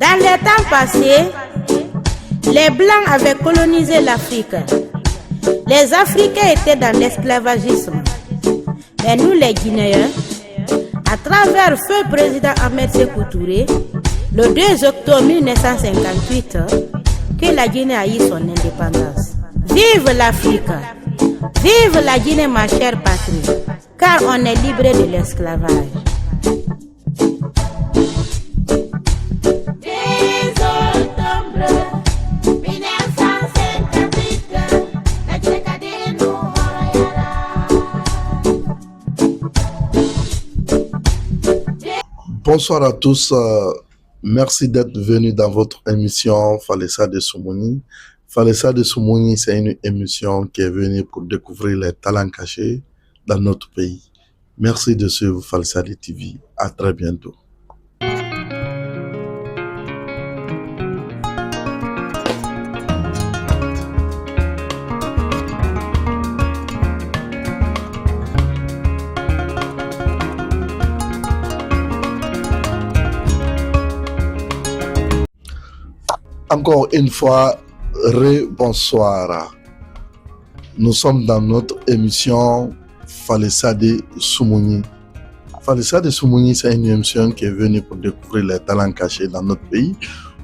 Dans les temps passés, les Blancs avaient colonisé l'Afrique. Les Africains étaient dans l'esclavagisme. Mais nous, les Guinéens, à travers feu président Ahmed Sékou Touré, le 2 octobre 1958, que la Guinée a eu son indépendance. Vive l'Afrique! Vive la Guinée, ma chère patrie, car on est libéré de l'esclavage. Bonsoir à tous, merci d'être venus dans votre émission Falessa de Soumouni. Falessa de Soumouni, c'est une émission qui est venue pour découvrir les talents cachés dans notre pays. Merci de suivre Falessa de TV. À très bientôt. Encore une fois, bonsoir. Nous sommes dans notre émission Falessa de Soumouni. Falessa de Soumouni, c'est une émission qui est venue pour découvrir les talents cachés dans notre pays.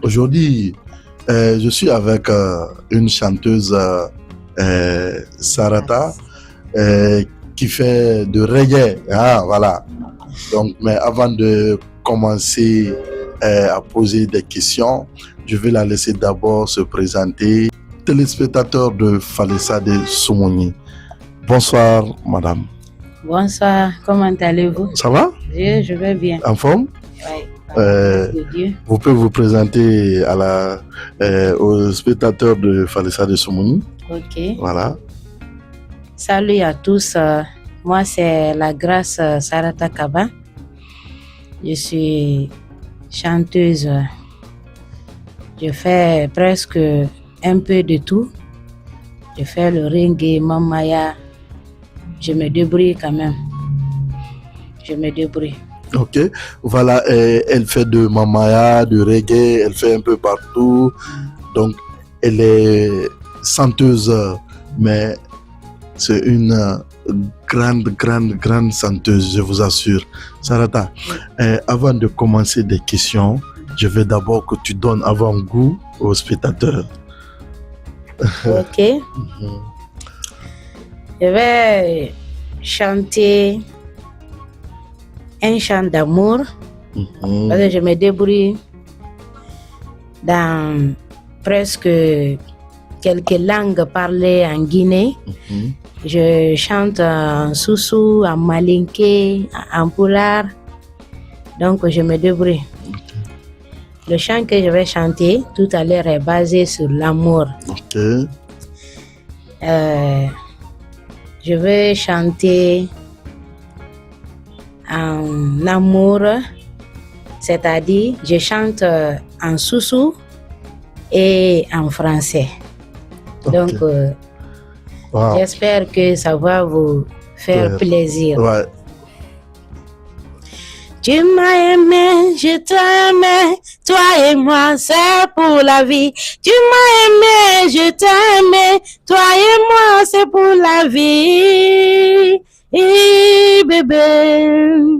Aujourd'hui, je suis avec une chanteuse, Sarata, qui fait de reggae. Ah, voilà. Donc, mais avant de commencer à poser des questions, je vais la laisser d'abord se présenter. Téléspectateur de Falessa de Soumouni. Bonsoir, madame. Bonsoir, comment allez-vous? Ça va? Je vais bien. En forme? Oui. Vous pouvez vous présenter à aux spectateurs de Falessa de Soumouni. Ok. Voilà. Salut à tous. Moi, c'est la grâce Sarata Kaba. Je suis chanteuse. Je fais presque un peu de tout. Je fais le reggae, mamaya. Je me débrouille quand même. Ok. Voilà, elle fait de mamaya, de reggae, elle fait un peu partout. Donc, elle est chanteuse, mais c'est une grande chanteuse, je vous assure. Sarata, avant de commencer des questions, je veux d'abord que tu donnes avant-goût aux spectateurs. Ok. Je vais chanter un chant d'amour. Parce que je me débrouille dans presque quelques langues parlées en Guinée. Je chante en Soussou, en Malinké, en Pulaar. Donc je me débrouille. Le chant que je vais chanter tout à l'heure est basé sur l'amour. Ok. Je vais chanter en amour, c'est-à-dire je chante en Soussou et en français. Okay. Donc, Wow. J'espère que ça va vous faire plaisir. Ouais. Tu m'as aimé, je t'ai aimé, toi et moi c'est pour la vie. Tu m'as aimé, je t'ai aimé, toi et moi c'est pour la vie. Bébé.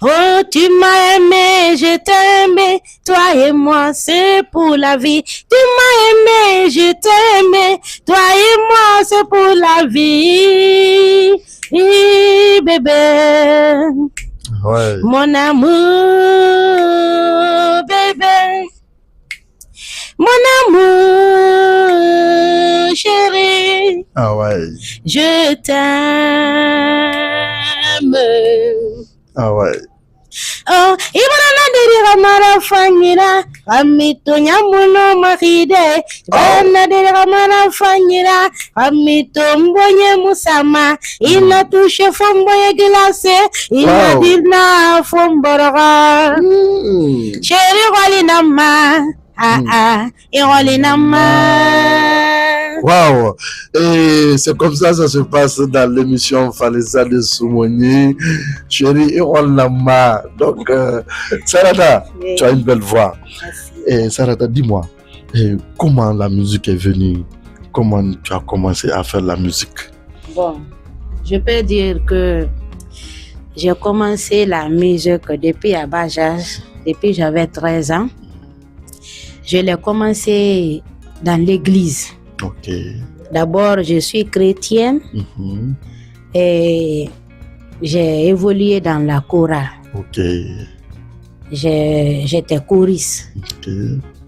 Oh, tu m'as aimé, je t'ai aimé, toi et moi c'est pour la vie. Tu m'as aimé, je t'ai aimé, toi et moi c'est pour la vie. Bébé. Ouais. Mon amour, bébé. Mon amour, chéri. Ah ouais. Je t'aime. Ah ouais. Oh, ibana diri mara fanyira, amito nyamuno mahide. Ibana diri mara fanyira, amito mbonye musama. Ina touche fomboye glacé, ina dina fombora. Chéri wali nama, iroli nama. Waouh! Et c'est comme ça se passe dans l'émission Falessa Soumogny. Chérie, et on l'a marre. Donc, Sarata, Oui. tu as une belle voix. Merci. Et Sarata, dis-moi, comment la musique est venue? Comment tu as commencé à faire la musique? Bon, je peux dire que j'ai commencé la musique depuis à bas âge, depuis j'avais 13 ans. Je l'ai commencé dans l'église. Ok. D'abord, je suis chrétienne Mhm. et j'ai évolué dans la chorale. Ok. J'étais choriste. Ok.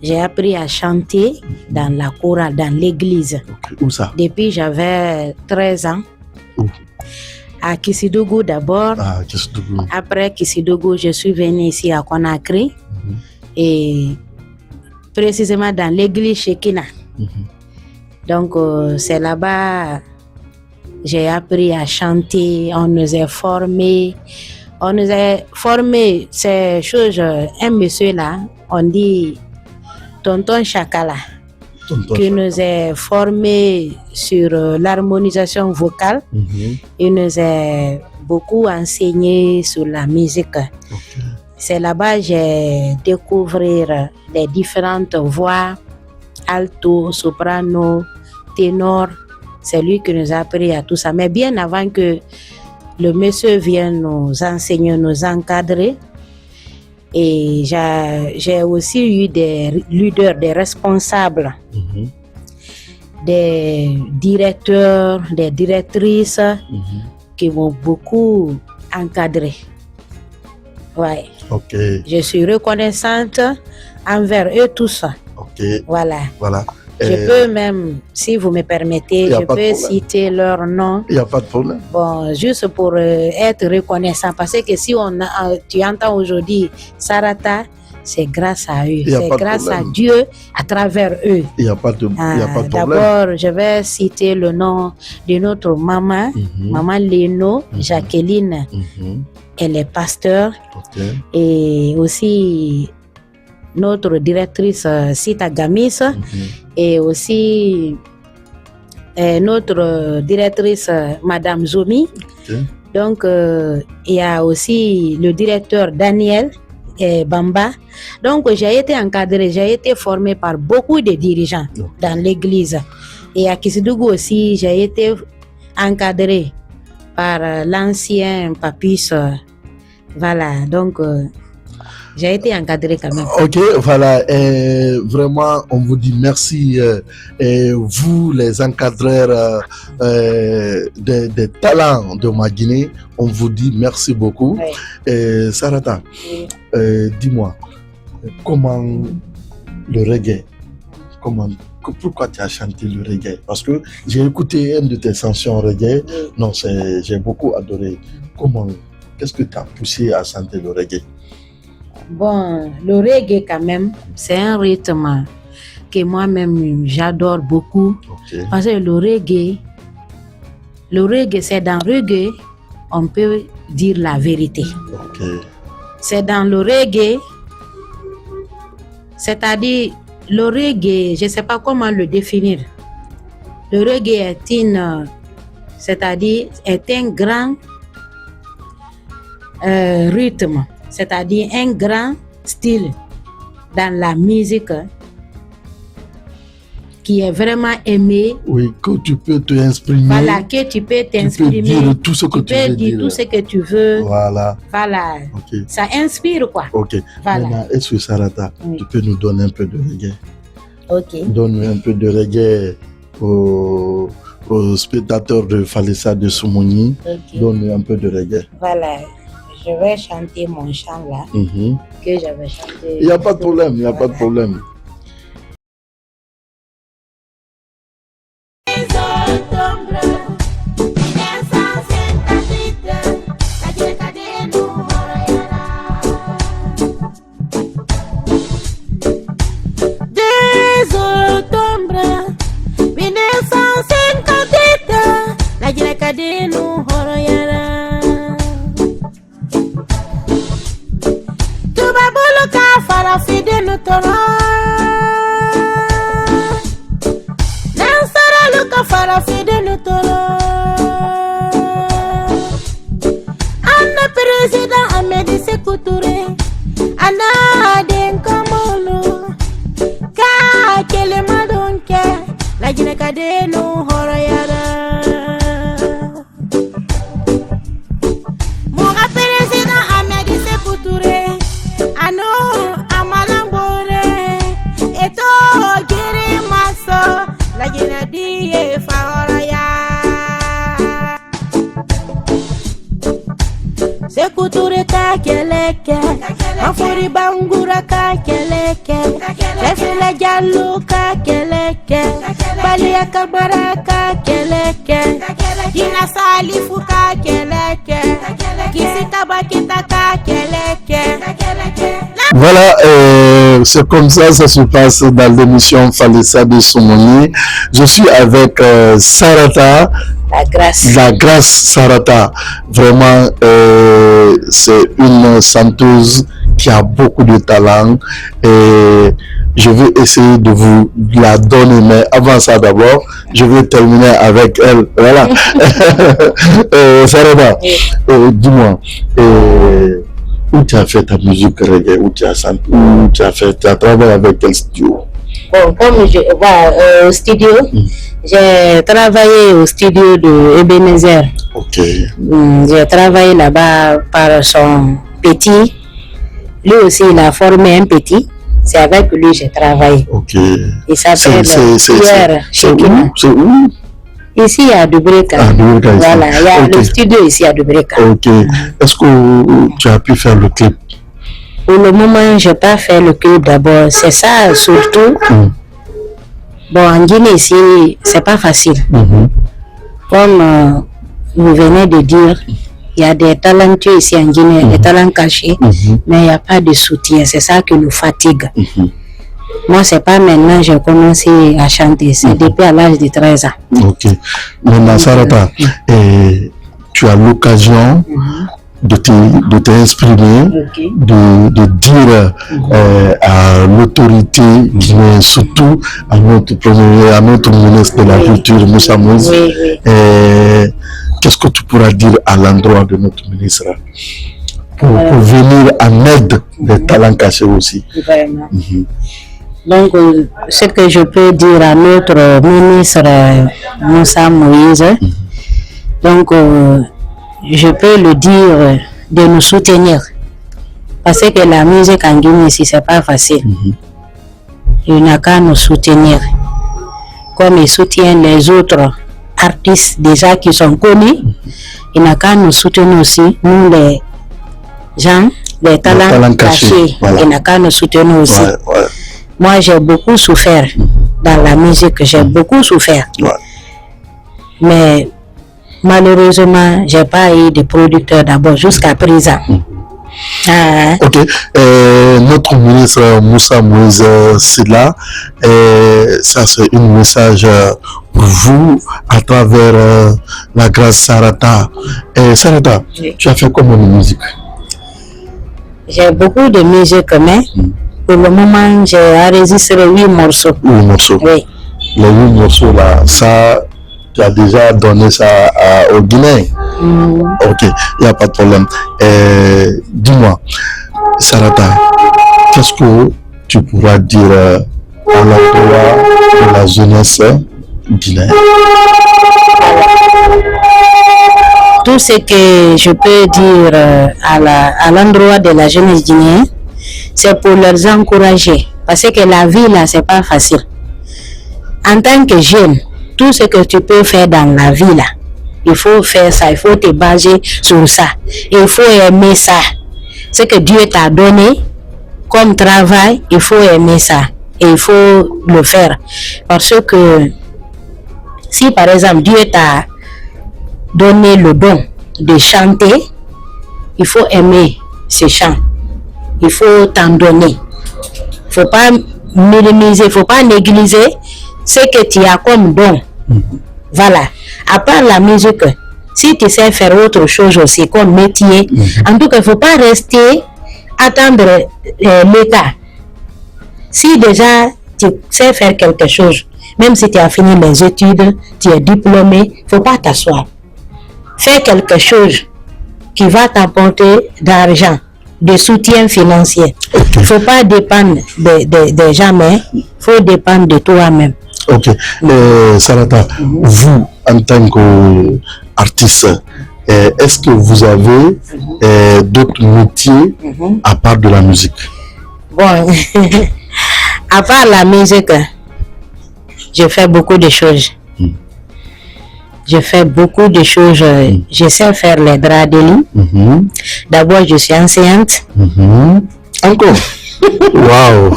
J'ai appris à chanter dans la chorale, dans l'église. Ok. Où ça? Depuis j'avais 13 ans. Où? À Kissidougou d'abord. Ah, qu'est-ce que tu veux? Après Kissidougou, je suis venue ici à Conakry. Mhm. Et précisément dans l'église Shekina. Mhm. Donc, c'est là-bas j'ai appris à chanter. On nous a formés. Ces choses. Un monsieur là, on dit Tonton Chakala, Tonton qui Chakala. nous a formés sur l'harmonisation vocale. Mhm. Il nous a beaucoup enseigné sur la musique. Ok. C'est là-bas que j'ai découvert les différentes voix, alto, soprano, ténor. C'est lui qui nous a appris à tout ça. Mais bien avant que le monsieur vienne nous enseigner, nous encadrer, et j'ai aussi eu des leaders, des responsables, Mhm. des directeurs, des directrices Mhm. qui m'ont beaucoup encadré. Ouais. Ok. Je suis reconnaissante envers eux tous. Ok. Voilà. Voilà. Je peux même, si vous me permettez, Y a je pas de peux problème. citer leur nom. Il n'y a pas de problème. Bon, juste pour être reconnaissant. Parce que si tu entends aujourd'hui Sarata, c'est grâce à eux. Y a C'est pas de grâce à problème. Dieu à travers eux. Il n'y a pas de problème. D'abord, je vais citer le nom de notre maman, Mhm. maman Léno, Mhm. Jacqueline. Mhm. Elle est pasteur. Ok. Et aussi notre directrice Sita Gamis. Mhm. Et aussi notre directrice Madame Zomi. Ok. Donc il y a aussi le directeur Daniel Bamba. Donc j'ai été encadrée, j'ai été formée par beaucoup de dirigeants Ok. dans l'église. Et à Kissidougou aussi, j'ai été encadrée par l'ancien papus. Voilà, donc j'ai été encadrée quand même. Ok, voilà. Vraiment, on vous dit merci. Vous, les encadreurs des talents de ma Guinée, on vous dit merci beaucoup. Ouais. Sarata, Oui. dis-moi, comment le reggae, pourquoi tu as chanté le reggae? Parce que j'ai écouté une de tes chansons reggae. Oui. Non, j'ai beaucoup adoré. Qu'est-ce que tu as poussé à chanter le reggae? Bon, le reggae quand même, c'est un rythme que moi-même j'adore beaucoup. Ok. Parce que le reggae, c'est dans reggae, on peut dire la vérité. Ok. C'est dans le reggae, c'est-à-dire le reggae, je ne sais pas comment le définir. Le reggae est un grand rythme, c'est-à-dire un grand style dans la musique qui est vraiment aimé. Oui, que tu peux te exprimer. Voilà, que tu peux t'exprimer. Tu peux dire tout ce que tu veux peux dire dire. tout ce que tu veux. Voilà. Voilà. Ok. Ça inspire quoi. Ok. Voilà. Maintenant, est-ce que Sarata, Oui. tu peux nous donner un peu de reggae? Ok. Donne-nous un peu de reggae aux spectateurs de Falessa Soumogny. Ok. Donne-nous un peu de reggae. Voilà. Je vais chanter mon chant là Mhm. que j'avais chanté. Il n'y a pas de problème, il n'y a pas de problème. Tubabulu ka fara fide nu toro Luka keleke, Balia Kabaraka keleke, Dina Salifuka keleke, Kisitaba Kitaka keleke. Voilà, c'est comme ça se passe dans l'émission Falessa de Soumoni. Je suis avec Sarata. La grâce Sarata. Vraiment, c'est une chanteuse qui a beaucoup de talent et je vais essayer de vous la donner, mais avant ça d'abord, je vais terminer avec elle. Voilà. Sarata, dis-moi, où tu as fait ta musique reggae, où tu as travaillé avec quel studio? Bon, comme je vois au studio, j'ai travaillé au studio de Ebenezer. Ok. J'ai travaillé là-bas par son petit. Lui aussi, il a formé un petit. C'est avec lui que j'ai travaillé. Ok. Il s'appelle Pierre Chekina. C'est où? Ici à Dubreka. Voilà, il y a le studio ici à Dubreka. Ok. Est-ce que tu as pu faire le clip? Pour le moment, je n'ai pas fait le clip d'abord. C'est ça surtout. Bon, en Guinée ici, c'est pas facile. Comme vous venez de dire, il y a des talentueux ici en Guinée, des talents cachés, mais il n'y a pas de soutien. C'est ça qui nous fatigue. Moi, c'est pas maintenant que j'ai commencé à chanter, c'est depuis à l'âge de 13 ans. Ok. Maintenant, Sarata, tu as l'occasion de t'exprimer, de dire à l'autorité guinéenne, surtout à notre ministre de la Culture, Moussa Moïse, qu'est-ce que tu pourras dire à l'endroit de notre ministre pour venir en aide des talents cachés aussi? Vraiment. Donc, ce que je peux dire à notre ministre Moussa Moïse, donc, je peux le dire de nous soutenir. Parce que la musique en Guinée, si c'est pas facile, il n'a qu'à nous soutenir. Comme il soutient les autres artistes déjà qui sont connus, il n'a qu'à nous soutenir aussi, nous les gens, les talents cachés, il n'a qu'à nous soutenir aussi. Moi, j'ai beaucoup souffert dans la musique, j'ai beaucoup souffert. Mais malheureusement, j'ai pas eu de producteur d'abord jusqu'à présent. Ok. Notre ministre Moussa Moïse Silla, ça c'est un message pour vous à travers la grâce Sarata. Sarata, tu as fait comment de musique? J'ai beaucoup de musique, mais pour le moment, j'ai enregistré 8 morceaux. 8 morceaux. Oui. Les 8 morceaux là, ça, tu as déjà donné ça aux Guinéens. Ok, il n'y a pas de problème. Dis-moi, Sarata, qu'est-ce que tu pourras dire à l'endroit de la jeunesse guinéenne? Tout ce que je peux dire à l'endroit de la jeunesse guinéenne, c'est pour les encourager. Parce que la vie là, c'est pas facile. En tant que jeune, tout ce que tu peux faire dans la vie là, il faut faire ça, il faut te baser sur ça. Il faut aimer ça. Ce que Dieu t'a donné comme travail, il faut aimer ça. Et il faut le faire. Parce que si par exemple Dieu t'a donné le don de chanter, il faut aimer ce chant. Il faut t'en donner. Il ne faut pas minimiser, il ne faut pas négliger ce que tu as comme don. Voilà. À part la musique, si tu sais faire autre chose aussi comme métier, en tout cas, il ne faut pas rester attendre l'État. Si déjà tu sais faire quelque chose, même si tu as fini les études, tu es diplômé, il ne faut pas t'asseoir. Fais quelque chose qui va t'apporter d'argent, de soutien financier. Il ne faut pas dépendre des gens, mais il faut dépendre de toi-même. Ok. Sarata, vous, en tant qu'artiste, est-ce que vous avez d'autres métiers à part de la musique? Bon, à part la musique, je fais beaucoup de choses. Je fais beaucoup de choses. Je sais faire les draps de lit. D'abord, je suis enseignante. Encore? Waouh.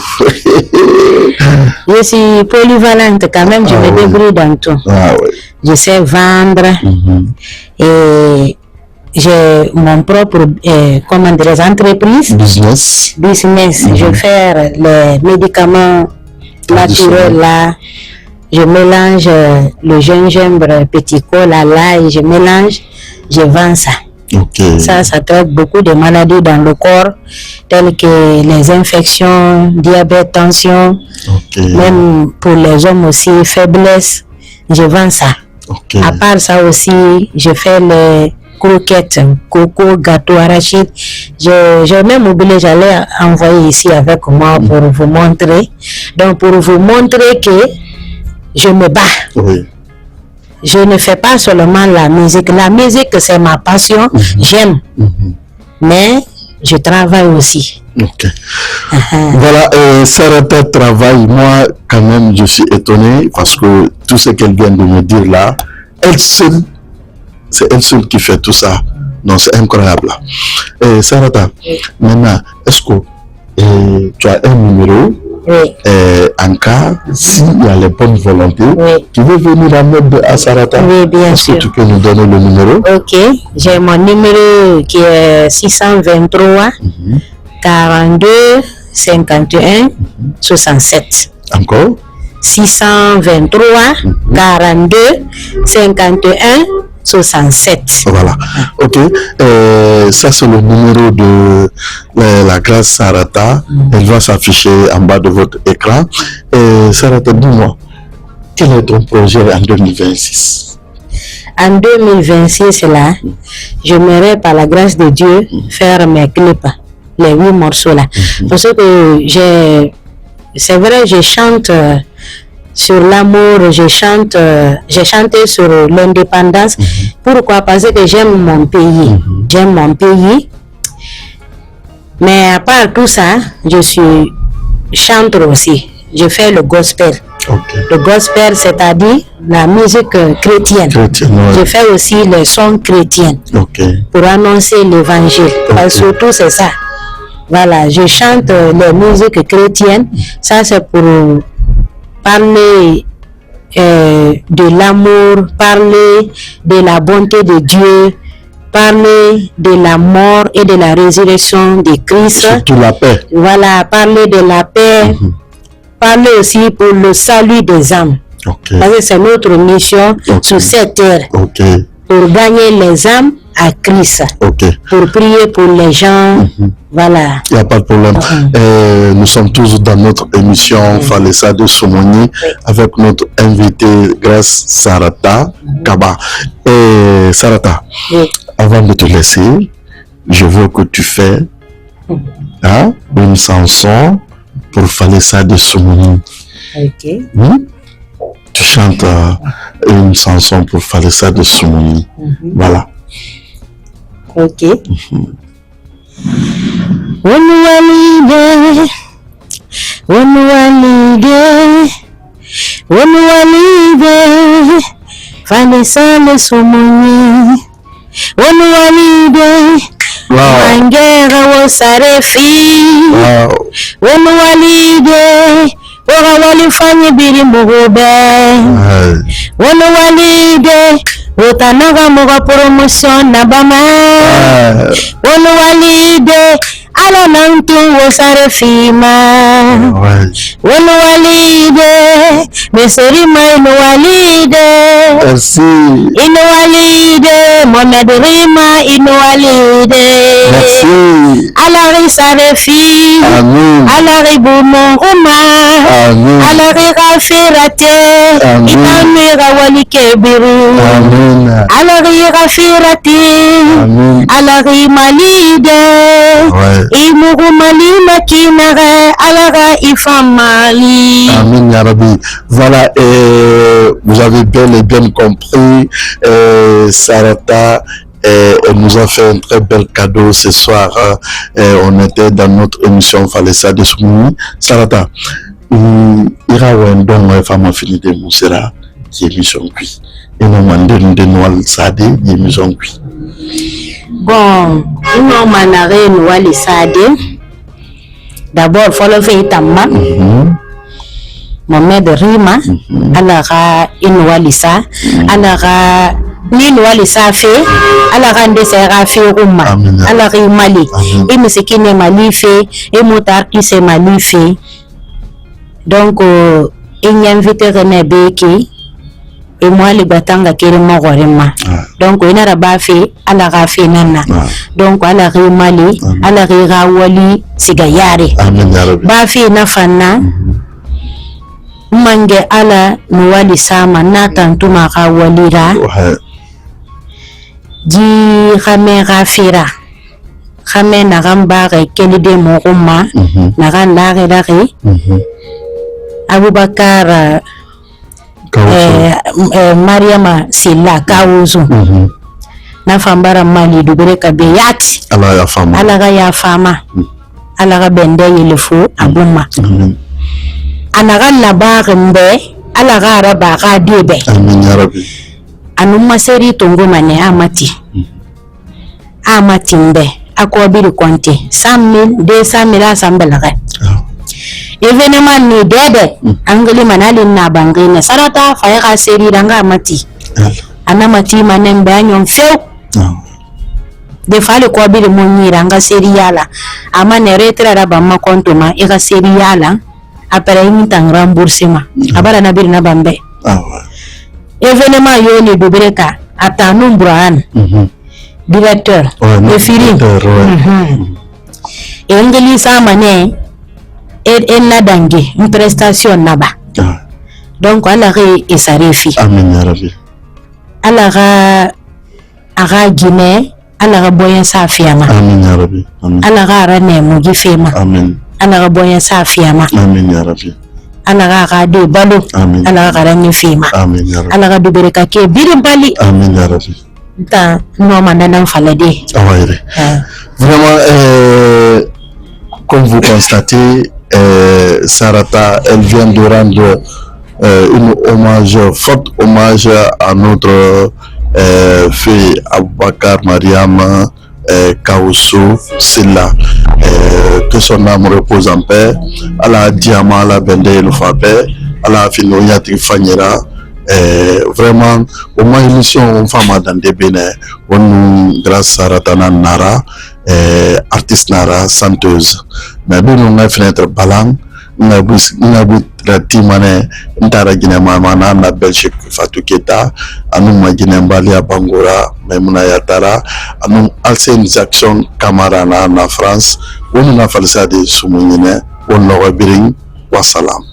Je suis polyvalente quand même, je me débrouille dans tout. Ah, oui. Je sais vendre et j'ai mon propre entreprise. Business. Je fais les médicaments naturels là. Je mélange le gingembre, petit cola, l'ail, je mélange, je vends ça. Okay. Ça traite beaucoup de maladies dans le corps, telles que les infections, diabète, tension, même pour les hommes aussi, faiblesse, je vends ça. À part ça aussi, je fais les croquettes, coco, gâteau, arachide. J'ai même oublié, j'allais envoyer ici avec moi pour vous montrer. Donc pour vous montrer que je me bats. Oui. Je ne fais pas seulement la musique. La musique, c'est ma passion. J'aime. Mais je travaille aussi. Voilà, Sarata travaille. Moi, quand même, je suis étonné parce que tout ce qu'elle vient de me dire là, elle seule, c'est elle seule qui fait tout ça. Non, c'est incroyable. Sarata, maintenant, est-ce que tu as un numéro? Oui. En cas, s'il y a les bonnes volontés, tu veux venir en aide à Sarata? Oui, bien sûr. Est-ce que tu peux nous donner le numéro? Ok, j'ai mon numéro qui est 623 42 51 67. Encore? 623 42 51 67. Voilà. Ok. Ça, c'est le numéro de la classe Sarata. Elle va s'afficher en bas de votre écran. Sarata, dis-moi, quel est ton projet en 2026? En 2026, là, j'aimerais, par la grâce de Dieu, faire mes clips, les 8 morceaux là. Parce que c'est vrai, je chante sur l'amour, j'ai chanté sur l'indépendance. Pourquoi? Parce que j'aime mon pays. J'aime mon pays. Mais à part tout ça, je suis chanteur aussi. Je fais le gospel. Le gospel, c'est-à-dire la musique chrétienne. Je fais aussi les sons chrétiens pour annoncer l'évangile. Surtout, c'est ça. Voilà, je chante les musiques chrétiennes. Ça, c'est pour parler de l'amour, parler de la bonté de Dieu, parler de la mort et de la résurrection de Christ. Surtout la paix. Voilà, parler de la paix, parler aussi pour le salut des âmes. Parce que c'est notre mission sur cette terre. Pour gagner les âmes à Christ. Pour prier pour les gens. Voilà. Il n'y a pas de problème. Nous sommes toujours dans notre émission Falessa de Somoni avec notre invité Grace Sarata Kaba. Sarata, avant de te laisser, je veux que tu fais une chanson pour Falessa de Somoni. Tu chantes une chanson pour Falessa de Somoni. Voilà. Ok. Onuwalide, Falessa de Somoni. Onuwalide, Mangera wosarefi. Onuwalide, ora walifanya biri mugobe. Onuwalide, otanaga muga promotion na bama. Onuwalide, ala nantu wosarefima. Onuwalide, meserima inuwalide. Merci. Inuwalide, Mohamed Rima inuwalide. Merci. Ala risarefi. Amen. Ala ribumo uma. Amen. Ala rigafirate. Itamira walikebiru. Amen. Ala rigafirati. Amen. Ala rimalide. Imurumali makinare. Ala ifamali. Amen, Yarabi. Voilà, vous avez bel et bien compris, Sarata, elle nous a fait un très bel cadeau ce soir. On était dans notre émission Falessa de Somoni. Sarata, ira wendon femme affinité Moussera, qui est émission qui. Et nous mandons de Noël Sade, qui est émission qui. Bon, nous manare Noël Sade. d'abord folo fe itamma Mohamed Rima ala ka inwalisa ala ka ni nwalisa fe ala ka ndese ga fe umma ala ka mali e misikine mali fe e motarki se mali fe donc il invite René Beki et moi les batanga kere mogorema donc ina raba fe ala ka fe nana donc ala ka mali ala ka wali sigayare ba fe na fanna mange ala nuwali sama na tantuma ka walira ji khame gafira khame na gamba ga kelide mo gumma na ga ndage dage Abubakar Mariama Silla Kawuzu na fambara mali dubere kabe yati ala ga ya fama ala ga bende yelefu abuma anagan na barimbe ala gara ba ga dibe amin ya rabbi anuma seri tongo mane amati mbe akwa biri konte 100,000 200,000 asambela ga evenement ni dede angeli manali na bangine sarata fa ya seri ranga amati anamati manembe anyon feu de fale kwa biri monyira nga seri yala amane retra raba makonto ma ega seri yala après une temps remboursement abara na bir na bambe événement yoni dubreka ata numbraan directeur de firim engeli samane na dangi une prestation naba donc ala re esarifi amin ya rabbi ala ga Guinée ala ga boyen safiama amin ya rabbi ala ga rane mu gifema amin ala ga boyen safiama amin ya rabbi ala ga de balo ala ga rane fima amin ya rabbi ala ga dubere ka ke birim bali amin ya rabbi ta no mandana falade awayre vraiment comme vous constatez Sarata elle vient de rendre fort hommage à notre fille Abubakar Mariama Kawusu Silla, que son âme repose en paix. Allah diama la bende le fabe, Allah fino yati fanyera. Vraiment, au moins émission on femme dans des bénin, on grâce à Ratana Nara, artiste Nara, chanteuse. Mais nous on a fenêtre balang, on a but ratimane, ndara Guinée mana na Belgique Fatou Keta, anu ma Guinée Mbalia Bangora, Maimouna Yatara, anu Alcine Jackson Camara na France, on a falsa de Soumounine, on l'aurait biring, wassalam.